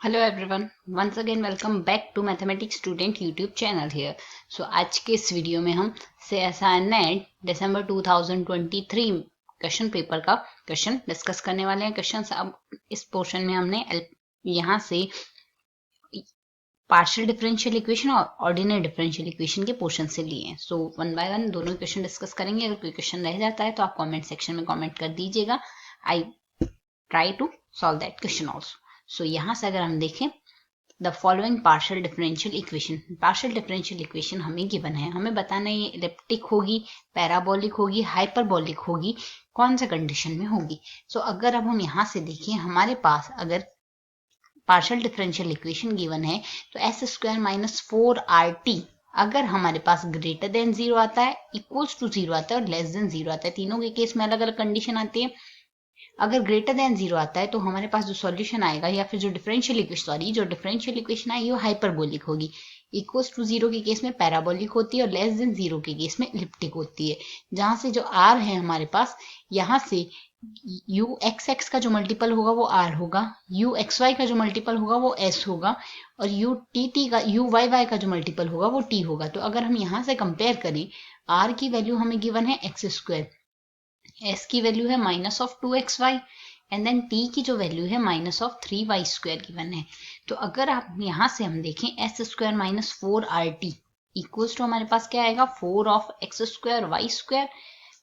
Hello everyone, once again welcome back to mathematics student YouTube channel here. So आज के इस video में हम CSIR नेट दिसंबर 2023 क्वेश्चन पेपर का क्वेश्चन डिस्कस करने वाले हैं। क्वेश्चन अब इस पोर्शन में हमने यहाँ से पार्शियल डिफरेंशियल इक्वेशन और ऑर्डिनरी डिफरेंशियल इक्वेशन के पोर्शन से लिए हैं। सो वन बाय वन दोनों क्वेश्चन डिस्कस करेंगे। अगर कोई क्वेश्चन रह जाता है तो आप कॉमेंट सेक्शन में कॉमेंट कर दीजिएगा। I try to solve that question also. So यहाँ से अगर हम देखें the following partial differential equation हमें गिवन है। हमें बताना है ये इलिप्टिक होगी, पैराबोलिक होगी, हाइपरबोलिक होगी, कौन सा कंडीशन में होगी। सो अगर अब हम यहाँ से देखें, हमारे पास अगर पार्शियल डिफरेंशियल इक्वेशन गिवन है तो s² माइनस 4RT अगर हमारे पास ग्रेटर देन 0 आता है, इक्वल्स टू 0 आता है और लेस देन 0 आता है, तीनों के केस में अलग अलग कंडीशन आती है। अगर ग्रेटर देन 0 आता है तो हमारे पास जो सॉल्यूशन आएगा या फिर जो डिफरेंशियल इक्वेशन आएगी वो हाइपरबोलिक होगी। इक्वल्स टू 0 के केस में पैराबोलिक होती है और लेस देन 0 के केस में इलिप्टिक होती है। जहां से जो r है हमारे पास, यहाँ से ux का जो मल्टीपल होगा वो r होगा, uxy का जो मल्टीपल होगा वो s होगा और uyy का जो मल्टीपल होगा वो t होगा। तो अगर हम यहाँ से कंपेयर करें, r की वैल्यू हमें गिवन है x², s की वैल्यू है -2xy एंड देन t की जो वैल्यू है -3y² गिवन है। तो अगर आप यहाँ से हम देखें s² minus 4RT equals to हमारे पास क्या आएगा, 4 of x²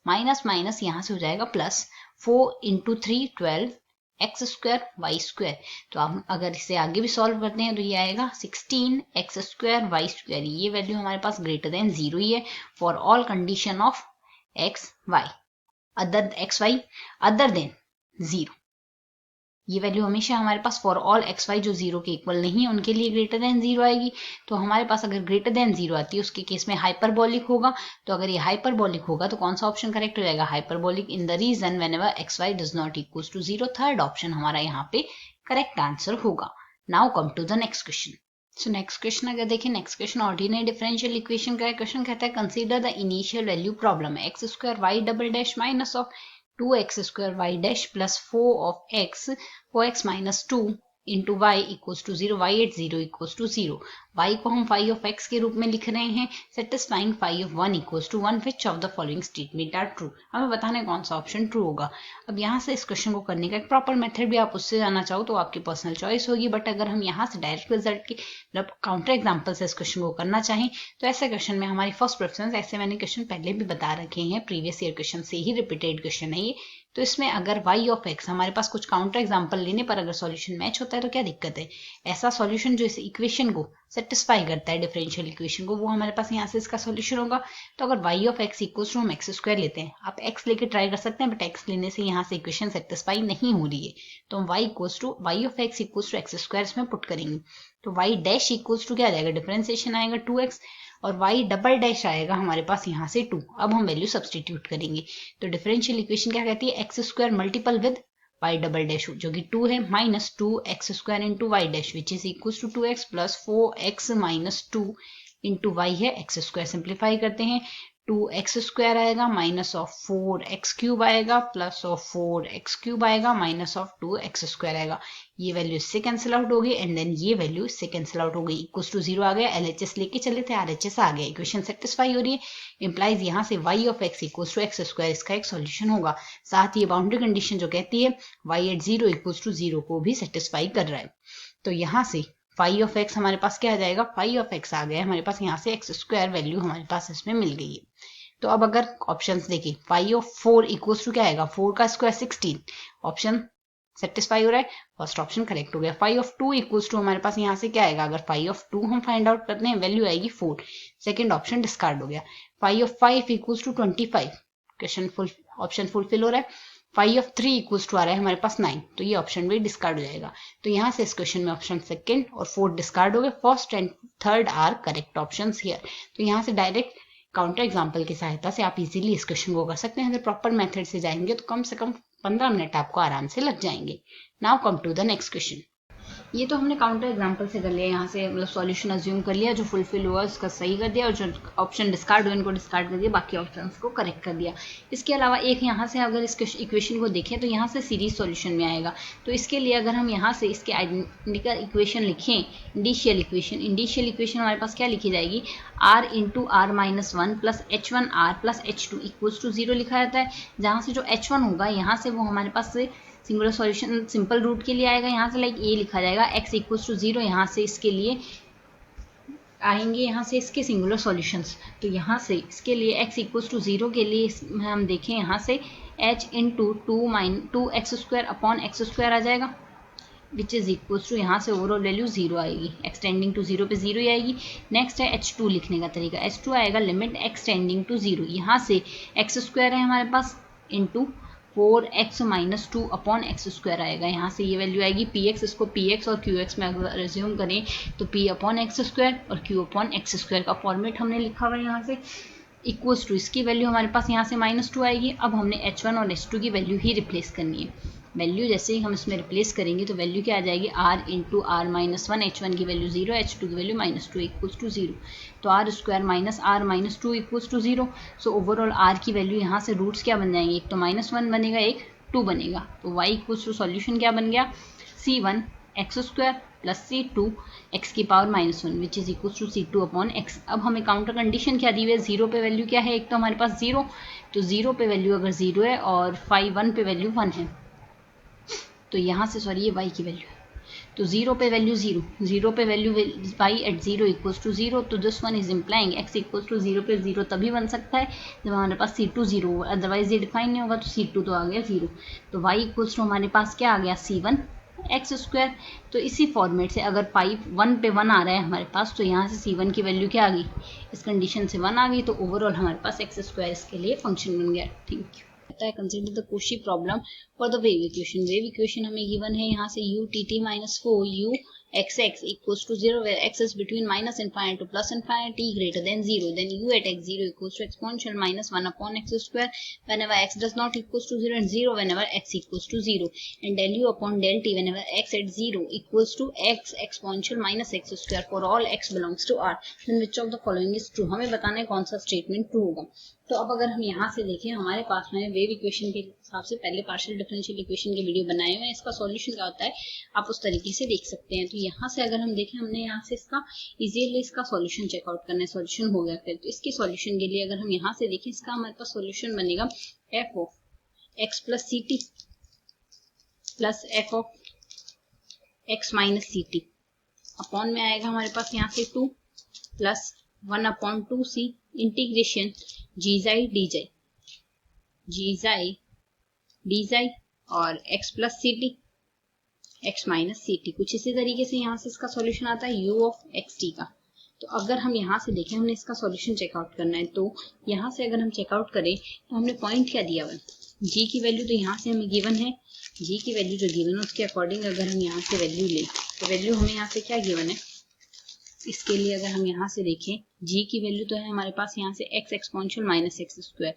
माइनस माइनस यहाँ से हो जाएगा प्लस 4 × 3 12 x²y²। तो आप अगर इसे आगे भी सॉल्व करते हैं तो ये आएगा 16 x²y²। ये वैल्यू हमारे पास ग्रेटर देन 0 ही है for all condition of xy other than 0। ये वैल्यू हमेशा हमारे पास फॉर ऑल xy जो 0 के इक्वल नहीं है उनके लिए ग्रेटर देन 0 आएगी। तो हमारे पास अगर ग्रेटर देन 0 आती है उसके केस में हाइपरबोलिक होगा। तो अगर ये हाइपरबोलिक होगा तो कौन सा ऑप्शन करेक्ट हो जाएगा, hyperbolic in the region whenever xy does not equals to 0। Third option हमारा यहाँ पे करेक्ट आंसर होगा। Now come to the next question. So next question अगर देखें, next question ordinary differential equation का है। क्वेश्चन कहता है consider the initial value problem है x² y minus of 2x² y dash plus 4x minus 2 into Y equals to 0, y at 0 equals to 0। y को हम phi of x के रूप में लिख रहे हैं, satisfying phi of 1 equals to 1, which of the following statement are true. हमें बताना है कौन सा ऑप्शन ट्रू होगा। अब यहाँ से इस क्वेश्चन को करने का एक प्रॉपर मेथड भी आप उससे जाना चाहो तो आपकी पर्सनल चॉइस होगी, बट अगर हम यहाँ से डायरेक्ट रिजल्ट के मतलब काउंटर एग्जाम्पल से इस क्वेश्चन को करना चाहें तो ऐसे क्वेश्चन में हमारी फर्स्ट प्रेफरेंस, ऐसे मैंने क्वेश्चन पहले भी बता रखे हैं, प्रीवियस ईयर क्वेश्चन से ही रिपीटेड क्वेश्चन है ये। तो इसमें अगर y ऑफ x हमारे पास कुछ काउंटर एग्जांपल लेने पर अगर सॉल्यूशन मैच होता है तो क्या दिक्कत है। ऐसा सॉल्यूशन जो इस इक्वेशन को सेटिस्फाई करता है, डिफरेंशियल इक्वेशन को, वो हमारे पास यहाँ से इसका सॉल्यूशन होगा। तो अगर y of x equals to हम x² लेते हैं, आप x लेके ट्राई कर सकते हैं, बट x लेने से यहाँ से इक्वेशन सेटिस्फाई नहीं हो रही है। तो हम y of x equals to x² इसमें पुट करेंगे। तो y डैश इक्वल्स टू क्या आ जाएगा, डिफरेंशिएशन आएगा 2x और y डबल डैश आएगा हमारे पास यहाँ से 2। अब हम वैल्यू सब्सटीट्यूट करेंगे तो डिफरेंशियल इक्वेशन क्या कहती है, x² multiple with y double dash जो कि 2 है, minus 2x² into Y dash which is equal to 2x plus 4x minus 2 into Y है x²। सिंप्लीफाई करते हैं, 2x² आएगा माइनस ऑफ 4x³ आएगा प्लस ऑफ 4x³ आएगा माइनस ऑफ 2x² आएगा। ये वैल्यू इससे कैंसिल आउट हो गई एंड देन ये वैल्यू इससे कैंसिल आउट हो गई, इक्वल्स टू 0 आ गया। LHS लेके चले थे, RHS आ गया, इक्वेशन सेटिस्फाई हो रही है। इंप्लाइज यहाँ से y of x equals to x² इसका एक सॉल्यूशन होगा। साथ ही बाउंड्री कंडीशन जो कहती है y एट 0 इक्वल्स टू 0 को भी सेटिस्फाई कर रहा है। तो यहाँ से फाई ऑफ x हमारे पास क्या आ जाएगा, फाई ऑफ x आ गया हमारे पास, यहाँ से x² वैल्यू हमारे पास इसमें मिल गई है। तो अब अगर ऑप्शंस देखें, फाई ऑफ 4 इक्वल्स टू क्या आएगा, 4 का स्क्वायर 16, ऑप्शन सेटिस्फाई हो रहा है, फर्स्ट ऑप्शन करेक्ट हो गया। फाई ऑफ 2 इक्वल्स टू हमारे पास यहाँ से क्या आएगा, अगर फाई ऑफ 2 हम फाइंड आउट करते हैं वैल्यू आएगी 4, सेकंड ऑप्शन डिस्कार्ड हो गया। Phi of 5 equals to 25, question option fulfil हो रहा है। फाई ऑफ 3 इक्वल्स टू आ रहा है हमारे पास 9, तो ये ऑप्शन भी डिस्कार्ड हो जाएगा। तो यहाँ से इस क्वेश्चन में ऑप्शन सेकंड और फोर्थ डिस्कार्ड हो गए, first and third are correct options here. तो यहाँ से डायरेक्ट काउंटर एग्जाम्पल की सहायता से आप इजीली इस क्वेश्चन को कर सकते हैं। अगर प्रॉपर मेथड से जाएंगे तो कम से कम 15 मिनट आपको आराम से लग जाएंगे। Now come to the next question. ये तो हमने काउंटर एग्जांपल से कर लिया, यहाँ से मतलब सॉल्यूशन अज्यूम कर लिया, जो फुलफिल हुआ उसका सही कर दिया और जो ऑप्शन डिस्कार्ड हुए उनको डिस्कार्ड कर दिया, बाकी ऑप्शंस को करेक्ट कर दिया। इसके अलावा एक यहाँ से अगर इस इक्वेशन को देखें तो यहाँ से सीरीज सॉल्यूशन में आएगा। तो इसके लिए अगर हम यहाँ से इसके आइडेंटिकल इक्वेशन लिखें, इंडिशियल इक्वेशन हमारे पास क्या लिखी जाएगी, r into R minus one प्लस h1r plus h2 equals to 0 लिखा जाता है। जहाँ से जो h1 होगा यहाँ से वो हमारे पास से सिंगुलर सॉल्यूशन सिंपल रूट के लिए आएगा, यहाँ से लाइक ए लिखा जाएगा, x इक्वल्स टू 0, यहाँ से इसके लिए आएंगे यहाँ से इसके सिंगुलर सॉल्यूशंस। तो यहाँ से इसके लिए x इक्वल्स टू 0 के लिए हम देखें यहाँ से h into 2x² upon x² आ जाएगा, विच इज इक्वल्स टू यहाँ से ओवरऑल वैल्यू 0 आएगी, एक्सटेंडिंग टू 0 पे 0 ही आएगी। नेक्स्ट है h2 लिखने का तरीका, h2 आएगा लिमिट एक्सटेंडिंग टू 0, यहाँ से x² है हमारे पास into 4x minus 2 upon x² आएगा, यहाँ से ये वैल्यू आएगी px, इसको px और qx में अगर रिज्यूम करें तो p अपॉन x² और q अपॉन x² का फॉर्मेट हमने लिखा हुआ है यहाँ से, इक्वल्स टू इसकी वैल्यू हमारे पास यहाँ से -2 आएगी। अब हमने h1 और h2 की वैल्यू ही रिप्लेस करनी है। वैल्यू जैसे ही हम इसमें रिप्लेस करेंगे तो वैल्यू क्या आ जाएगी, r into R minus one, h1 की वैल्यू 0, h2 की वैल्यू -2 इक्वल्स टू 0, तो r² minus r minus 2 equals to 0। So overall r की वैल्यू यहाँ से रूट्स क्या बन जाएंगे, एक तो -1 बनेगा, एक 2 बनेगा, तो y इक्वल्स टू सॉल्यूशन क्या बन गया, c1 x² plus c2 x की power -1 which is equals to c2 upon x। अब हमें काउंटर कंडीशन क्या दी हुई है, 0 पे वैल्यू क्या है, एक तो हमारे पास 0, तो 0 पे वैल्यू अगर 0 है और 1 पे वैल्यू 1 है, तो यहाँ से सॉरी ये y की वैल्यू है, तो 0 पे वैल्यू 0 पे value y at 0 equals to 0, तो this one is implying x equals to 0 पे 0 तभी बन सकता है जब हमारे पास c2 0 हो, अदरवाइज ये डिफाइन नहीं होगा, तो c2 तो आ गया 0, तो y इक्वल्स टू हमारे पास क्या आ गया, c1 x²। तो इसी फॉर्मेट से अगर 1 पे 1 आ रहा है हमारे पास, तो यहाँ से c1 की वैल्यू क्या आ गई, इस कंडीशन से 1 आ गई, तो ओवरऑल हमारे पास x² इसके लिए फंक्शन बन गया। Thank you. Consider the Cauchy problem for the wave equation. Wave equation हमें गिवन है यहाँ से u tt minus 4 u xx equals to 0 where x is between minus infinity to plus infinity greater than 0, then u at x0 equals to exponential minus 1 upon x² whenever x does not equals to 0 and 0 whenever x equals to 0, and del u upon del t whenever x at 0 equals to x exponential minus x² for all x belongs to R, then which of the following is true। हमें बताना है कौन सा statement true होगा। तो अब अगर हम यहाँ से देखें, हमारे पास में वेव इक्वेशन के हिसाब से पहले पार्शियल डिफरेंशियल इक्वेशन के वीडियो बनाए हुए हैं, इसका सॉल्यूशन क्या होता है आप उस तरीके से देख सकते हैं। तो यहाँ से अगर हम देखें, हमने यहाँ से इसका इजीली इसका सॉल्यूशन चेकआउट करना है, सॉल्यूशन हो गया फिर, तो इसके सॉल्यूशन के लिए अगर हम यहाँ से देखें, इसका हमारे पास सॉल्यूशन बनेगा f of x plus C T plus f of x minus C T upon में आएगा हमारे पास यहाँ से 2 plus 1 upon 2c integration gzi और x plus C T x minus C T. कुछ इसी तरीके से यहाँ से इसका सॉल्यूशन आता है u ऑफ एक्स टी का। तो अगर हम यहाँ से देखें, हमने इसका सॉल्यूशन चेकआउट करना है, तो यहाँ से अगर हम चेकआउट करें तो हमने पॉइंट क्या दिया हुआ है, g की वैल्यू तो यहाँ से हमें गिवन है, g की वैल्यू जो गिवन है उसके अकॉर्डिंग अगर हम यहाँ से वैल्यू लें तो वैल्यू हमें यहाँ से क्या गिवन है, इसके लिए अगर हम यहाँ से देखें g की वैल्यू तो है हमारे पास यहाँ से x एक्सपोनेंशियल माइनस x²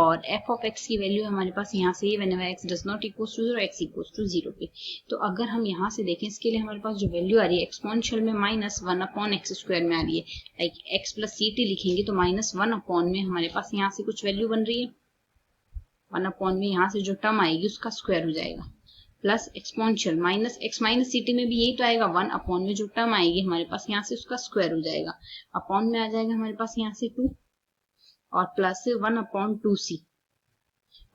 और f ऑफ x की वैल्यू हमारे पास यहाँ से whenever x does not equals to 0 x equals to 0 पे। तो अगर हम यहाँ से देखें, इसके लिए हमारे पास जो वैल्यू आ रही है एक्सपोनेंशियल में -1 अपॉन x² में आ रही है, like x plus C T लिखेंगे तो -1 अपॉन में हमारे पास यहाँ से कुछ वैल्यू बन रही है, 1 अपॉन में यहाँ से जो टर्म आएगी उसका स्क्वायर हो जाएगा, plus exponential minus x minus C T में भी यही तो आएगा, 1 अपॉन में जो टर्म आएगी हमारे पास यहाँ से उसका स्क्वायर हो जाएगा, अपॉन में आ जाएगा हमारे पास यहाँ से 2 और plus 1 upon 2c,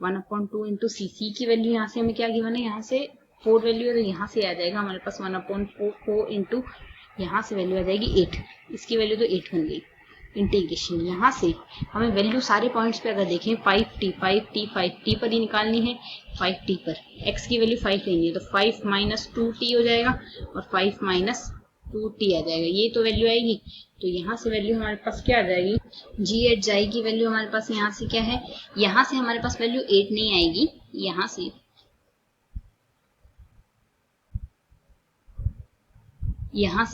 1 upon 2 into c की वैल्यू यहाँ से हमें क्या गिवन है, यहाँ से 4 वैल्यू है, तो यहाँ से आ जाएगा हमारे पास 1 अपॉन 4 इंटू यहाँ से वैल्यू आ जाएगी 8, इसकी वैल्यू तो 8 बन गई। इंटीग्रेशन यहाँ से हमें वैल्यू सारे पॉइंट्स पे अगर देखें 5t पर ही निकालनी है, 5t पर x की वैल्यू 5 लेंगे तो 5 माइनस 2t हो जाएगा और 5 माइनस 2t आ जाएगा, ये तो वैल्यू आएगी। तो यहाँ से वैल्यू हमारे पास क्या आ जाएगी, g एट जाई की वैल्यू हमारे पास यहाँ से क्या है, यहाँ से हमारे पास वैल्यू 8 नहीं आएगी, यहाँ से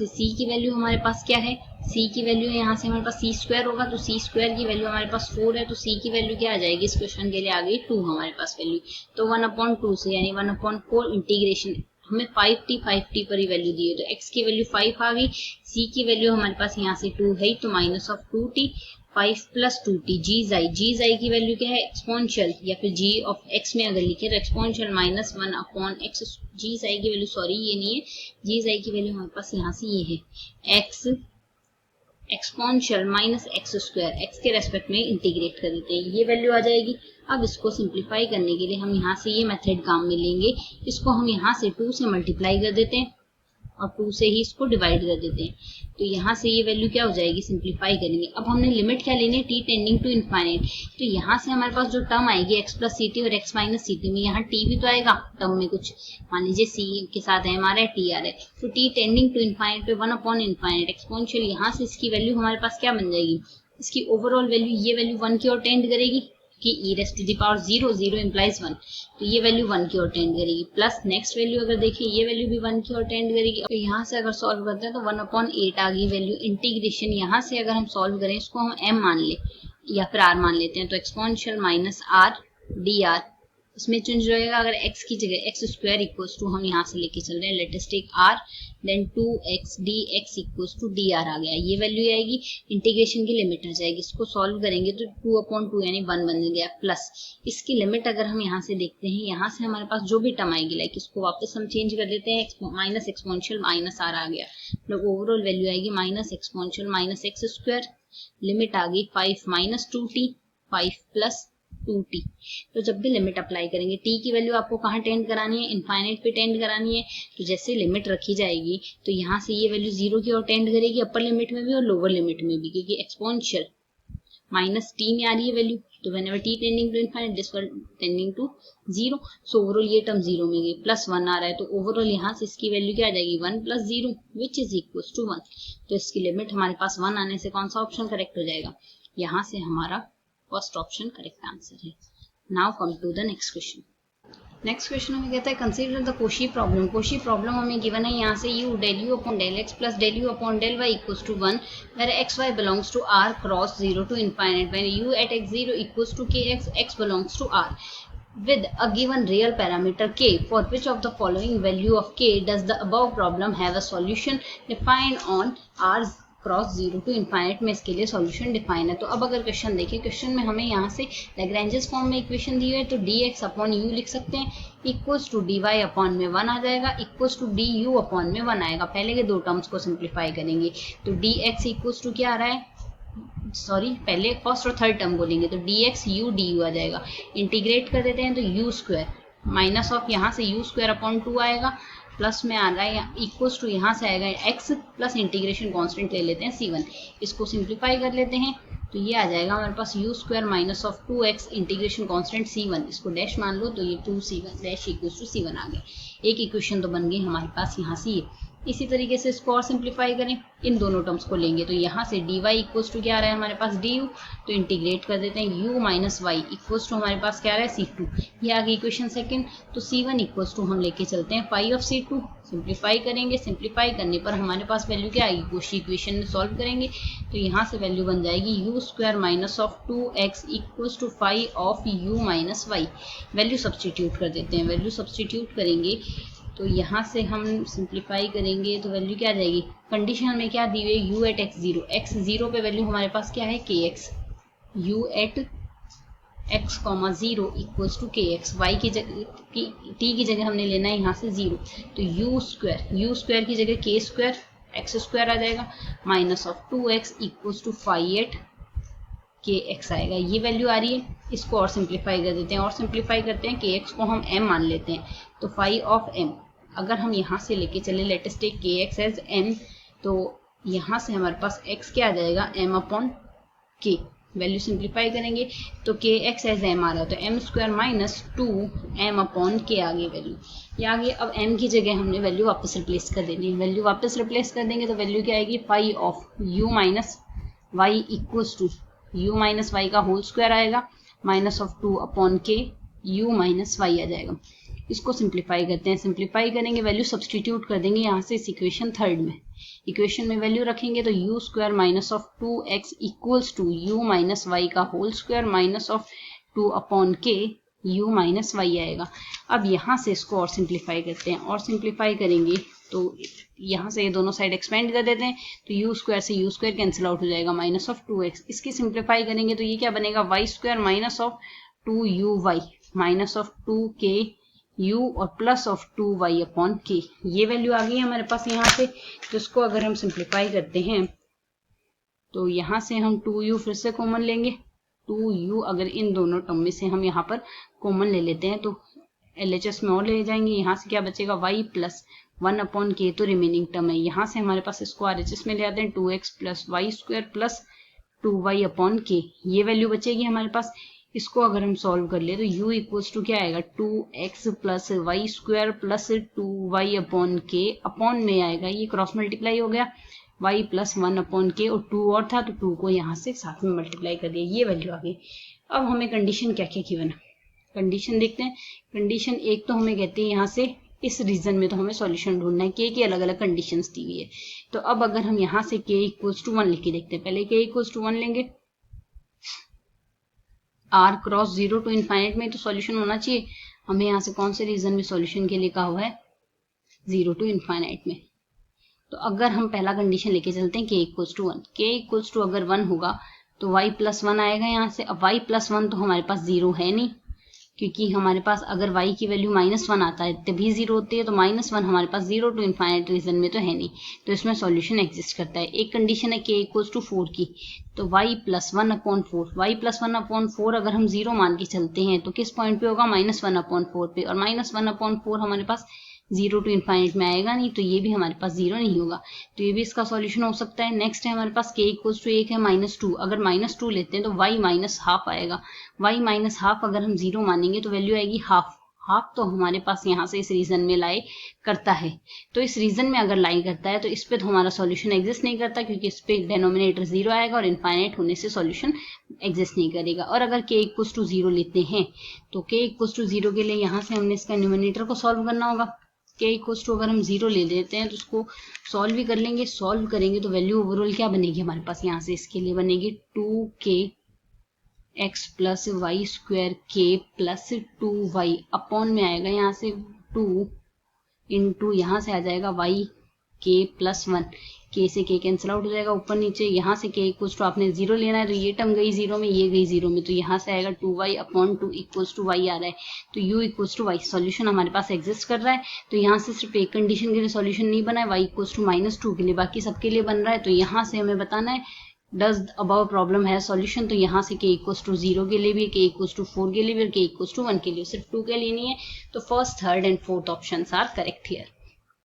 c की वैल्यू हमारे पास क्या है, c की वैल्यू यहाँ से हमारे पास c² होगा, तो c² की वैल्यू हमारे पास 4 है, तो c की वैल्यू क्या आ जाएगी इस क्वेश्चन के लिए आ गई 2 हमारे पास वैल्यू, तो 1 अपॉन 2 से यानी 1 अपॉन 4 इंटीग्रेशन हमें 5t पर ही वैल्यू दी है, तो x की वैल्यू 5 आ गई, c की वैल्यू हमारे पास यहाँ से 2 है, तो minus of 2t, 5 plus 2t, जी की वैल्यू क्या है एक्सपोनेंशियल, या फिर g ऑफ x में अगर लिखे तो एक्सपोनेंशियल माइनस 1 अपॉन x, जी की वैल्यू सॉरी ये नहीं है, जी की वैल्यू हमारे पास यहाँ से ये है x exponential minus x square, x के रेस्पेक्ट में इंटीग्रेट कर देते हैं, ये वैल्यू आ जाएगी। अब इसको सिंप्लीफाई करने के लिए हम यहाँ से ये मेथड काम में लेंगे, इसको हम यहाँ से 2 से मल्टीप्लाई कर देते हैं और 2 से ही इसको डिवाइड कर देते हैं, तो यहाँ से ये वैल्यू क्या हो जाएगी, सिंप्लीफाई करेंगे। अब हमने लिमिट क्या लेनी है, t टेंडिंग टू इनफाइनाइट, तो यहाँ से हमारे पास जो टर्म आएगी x प्लस सी टी और x माइनस सी टी में, यहाँ t भी तो आएगा टर्म में कुछ, मान लीजिए c के साथ m आ रहा है t आ रहा है, तो t टेंडिंग टू इनफाइनाइट पे 1 अपॉन इनफाइनाइट एक्सपोनेंशियल, यहाँ से इसकी वैल्यू हमारे पास क्या बन जाएगी, इसकी ओवरऑल वैल्यू, ये वैल्यू 1 की ओर टेंड करेगी कि e raise to the power 0, 0 implies 1, तो ये वैल्यू 1 की ओर टेंड करेगी, प्लस नेक्स्ट वैल्यू अगर देखिए ये वैल्यू भी 1 की ओर टेंड करेगी, तो यहाँ से अगर सॉल्व करते हैं तो 1/8 आ गई वैल्यू। इंटीग्रेशन यहाँ से अगर हम सॉल्व करें, इसको हम m मान ले या फिर r मान लेते हैं, तो एक्सपोनेंशियल माइनस r dr, इसमें चेंज रहेगा, अगर x की जगह एक्स स्क्वायर इक्वल्स टू हम यहाँ से लेके चल रहे हैं, let us take r then 2x dx equals to dr आ गया, ये वैल्यू आएगी, इंटीग्रेशन की लिमिट आ जाएगी, इसको सॉल्व करेंगे तो 2/2 यानी 1 बन गया, प्लस इसकी लिमिट अगर हम यहाँ से देखते हैं, यहाँ से हमारे पास जो भी टर्म आएगी, लाइक इसको वापस हम चेंज कर देते हैं, माइनस एक्सपोनेंशियल माइनस r आ गया, मतलब ओवरऑल वैल्यू आएगी minus exponential minus x square, limit आ गई 5 माइनस 2t, 5 प्लस 2t, तो जब भी लिमिट अप्लाई करेंगे t की वैल्यू आपको कहाँ टेंड करानी है, इनफाइनाइट पे टेंड करानी है, तो जैसे लिमिट रखी जाएगी तो यहाँ से ये वैल्यू 0 की ओर टेंड करेगी, अपर लिमिट में भी और लोअर लिमिट में भी, क्योंकि एक्सपोनेंशियल माइनस t में आ रही है वैल्यू, तो whenever t tending to infinite this one tending to 0, so overall ये टर्म 0 में गई, प्लस 1 आ रहा है, तो ओवरऑल यहाँ से इसकी वैल्यू क्या आ जाएगी 1 plus 0 which is equal to 1, तो इसकी लिमिट हमारे पास 1 आने से कौन सा ऑप्शन करेक्ट हो जाएगा, यहाँ से हमारा फर्स्ट ऑप्शन करेक्ट आंसर है। Now come to the next question. Next question हमें कहता है consider the Cauchy problem. Cauchy problem हमें गिवन है यहाँ से u del u upon del x plus del u upon del y equals to 1 where x y belongs to r cross 0 to infinite when u at x0 equals to kx, x belongs to r with a given real parameter k, for which of the following value of k does the above problem have a solution defined on r cross 0 to infinite में इसके लिए solution define है। तो अब अगर question देखें, question में हमें यहाँ से लैग्रेंजेस फॉर्म में इक्वेशन दी हुई है, तो dx अपॉन u लिख सकते हैं, इक्वल्स टू dy अपॉन में 1 आ जाएगा, इक्वल्स टू du अपॉन में 1 आएगा। पहले के दो टर्म्स को सिंप्लीफाई करेंगे, तो dx इक्वल्स टू क्या आ रहा है, सॉरी पहले फर्स्ट और थर्ड टर्म बोलेंगे, तो dx u du आ जाएगा, इंटीग्रेट कर देते हैं तो u स्क्वायर माइनस ऑफ यहाँ से u स्क्वायर अपॉन 2 आएगा, प्लस में आ रहा है इक्वल्स टू यहाँ से आएगा x प्लस इंटीग्रेशन कांस्टेंट ले लेते हैं c1, इसको सिंप्लीफाई कर लेते हैं तो ये आ जाएगा हमारे पास u square minus of 2x integration constant c1, इसको डैश मान लो तो ये 2c1 dash equals to c1 आ गया। एक इक्वेशन तो बन गई हमारे पास यहाँ से। इसी तरीके से इसको और सिंप्लीफाई करें, इन दोनों टर्म्स को लेंगे तो यहाँ से dy इक्वल्स टू क्या आ रहा है हमारे पास du, तो इंटीग्रेट कर देते हैं u minus y equals to हमारे पास क्या आ रहा है c2, ये आ गई इक्वेशन सेकंड। तो c1 इक्वल्स टू हम लेके चलते हैं फाई ऑफ c2, सिंप्लीफाई करेंगे, सिंप्लीफाई करने पर हमारे पास वैल्यू क्या आएगी, कोशी इक्वेशन में सॉल्व करेंगे तो यहाँ से वैल्यू बन जाएगी u square minus of 2x equals to phi of u minus y। Value substitute कर देते हैं, वैल्यू सब्सटीट्यूट करेंगे तो यहाँ से हम सिंप्लीफाई करेंगे तो वैल्यू क्या आ जाएगी, कंडीशन हमें क्या दी हुई है u एट x0, x0 पे वैल्यू हमारे पास क्या है kx, u at x, 0 equals to kx, y की जगह t की जगह हमने लेना है यहाँ से 0, तो u स्क्वायर की जगह k स्क्वायर x स्क्वायर आ जाएगा minus of 2x equals to phi at kx आएगा, ये वैल्यू आ रही है। इसको और सिंप्लीफाई कर देते हैं, और सिंप्लीफाई करते हैं kx को हम m मान लेते हैं, तो फाई ऑफ m अगर हम यहाँ से लेके चले let us take kx as m, तो यहाँ से हमारे पास x क्या आ जाएगा m upon k, value simplify करेंगे तो kx एज m आ रहा है, तो m square minus 2m upon k आ गई वैल्यू, ये आ गई। अब m की जगह हमने वैल्यू वापस रिप्लेस कर देनी है, वैल्यू वापस रिप्लेस कर देंगे तो वैल्यू क्या आएगी, phi of u minus y equals to u minus Y का होल स्क्वायर आएगा माइनस ऑफ 2 अपॉन के u माइनस वाई आ जाएगा। इसको सिंप्लीफाई करते हैं, सिंप्लीफाई करेंगे वैल्यू सब्सटीट्यूट कर देंगे यहाँ से इस इक्वेशन थर्ड में, इक्वेशन में वैल्यू रखेंगे तो u square minus of 2x equals to u minus Y का whole square minus of 2 upon के u माइनस वाई आएगा। अब यहाँ से इसको और सिंप्लीफाई करते हैं, और सिंप्लीफाई करेंगे तो यहाँ से ये दोनों साइड एक्सपेंड कर देते हैं, तो यू स्क्वायर से यू स्क्वायर कैंसिल आउट हो जाएगा, माइनस ऑफ 2x। इसकी सिंप्लीफाई करेंगे तो ये क्या बनेगा, Y square minus of 2u minus of 2k u और plus of 2y upon k। ये वैल्यू आ गई है हमारे पास यहाँ से। तो इसको अगर हम सिंप्लीफाई करते हैं तो यहाँ से हम 2u फिर से कॉमन लेंगे, 2u अगर इन दोनों टर्म में से हम यहाँ पर कॉमन ले लेते हैं तो LHS में और ले जाएंगे, यहाँ से क्या बचेगा y प्लस 1 अपॉन k, तो रिमेनिंग टर्म है। यहाँ से हमारे पास इसको RHS में ले आते हैं, 2x plus Y square plus 2y upon k, ये वैल्यू बचेगी हमारे पास। इसको अगर हम सॉल्व कर ले तो u इक्वल्स टू क्या आएगा, 2x plus Y square plus 2y upon k, upon में आएगा ये क्रॉस मल्टीप्लाई हो गया, y प्लस 1 अपॉन k, और 2 और था तो 2 को यहाँ से साथ में मल्टीप्लाई कर दिया, ये वैल्यू आ गई। अब हमें कंडीशन क्या क्या गिवन है, कंडीशन देखते हैं। कंडीशन एक तो हमें कहते हैं यहाँ से इस रीजन में तो हमें सॉल्यूशन ढूंढना है, k की अलग अलग कंडीशंस दी हुई है। तो अब अगर हम यहाँ से k इक्वल्स टू 1 लिख के देखते हैं, पहले k इक्वल्स टू 1 लेंगे, r क्रॉस 0 टू इनफाइनाइट में तो सॉल्यूशन होना चाहिए। हमें यहाँ से कौन से रीजन में सॉल्यूशन के लिए कहा हुआ है, 0 टू इनफाइनाइट में। तो अगर हम पहला कंडीशन लेके चलते हैं k equals to 1, k equals to अगर 1 होगा तो y प्लस 1 आएगा यहाँ से। अब y प्लस 1 तो हमारे पास 0 है नहीं, क्योंकि हमारे पास अगर y की वैल्यू -1 आता है तभी 0 होती है, तो -1 हमारे पास 0 टू इनफाइनाइट रीजन में तो है नहीं, तो इसमें सॉल्यूशन एग्जिस्ट करता है। एक कंडीशन है k इक्वल्स टू 4 की, तो y plus 1 upon 4, y plus 1 upon 4 अगर हम 0 मान के चलते हैं तो किस पॉइंट पे होगा, -1 अपॉन 4 पे, और -1 अपॉन 4 हमारे पास 0 टू इनफाइनाइट में आएगा नहीं, तो ये भी हमारे पास 0 नहीं होगा, तो ये भी इसका सॉल्यूशन हो सकता है। नेक्स्ट है हमारे पास k इक्वल्स टू 1 है -2, अगर -2 लेते हैं तो y माइनस हाफ आएगा, y माइनस हाफ अगर हम 0 मानेंगे तो वैल्यू आएगी हाफ, हाफ तो हमारे पास यहाँ से इस रीजन में लाई करता है, तो इस रीजन में अगर लाई करता है तो इस पे तो हमारा सॉल्यूशन एग्जिस्ट नहीं करता, क्योंकि इस पे डिनोमिनेटर 0 आएगा और इनफाइनाइट होने से सॉल्यूशन एग्जिस्ट नहीं करेगा। और अगर k इक्वल्स टू 0 लेते हैं तो k इक्वल्स टू 0 के लिए यहाँ से हमने इसका न्यूमरेटर को सॉल्व करना होगा। k इक्वल्स टू अगर हम 0 ले लेते हैं तो उसको सॉल्व भी कर लेंगे, सॉल्व करेंगे तो वैल्यू ओवरऑल क्या बनेगी हमारे पास, यहाँ से इसके लिए बनेगी 2k x plus Y square k plus 2y, upon में आएगा यहाँ से 2 इंटू यहाँ से आ जाएगा y k प्लस 1, k से k कैंसिल आउट हो जाएगा ऊपर नीचे, यहाँ से k इक्वल्स टू आपने 0 लेना है तो ये टर्म गई 0 में, ये गई 0 में, तो यहाँ से आएगा 2y upon 2 equals to y आ रहा है, तो u equals to y solution हमारे पास एग्जिस्ट कर रहा है। तो यहाँ से सिर्फ एक कंडीशन के लिए सॉल्यूशन नहीं बना है, y इक्वल्स टू -2 के लिए, बाकी सबके लिए बन रहा है। तो यहाँ से हमें बताना है डज अबव प्रॉब्लम है सॉल्यूशन, तो यहाँ से k इक्वल्स टू 0 के लिए भी, k इक्वल्स टू 4 के लिए भी और k इक्वल्स टू 1 के लिए, सिर्फ 2 के लिए नहीं है। तो first, third and fourth options are correct here.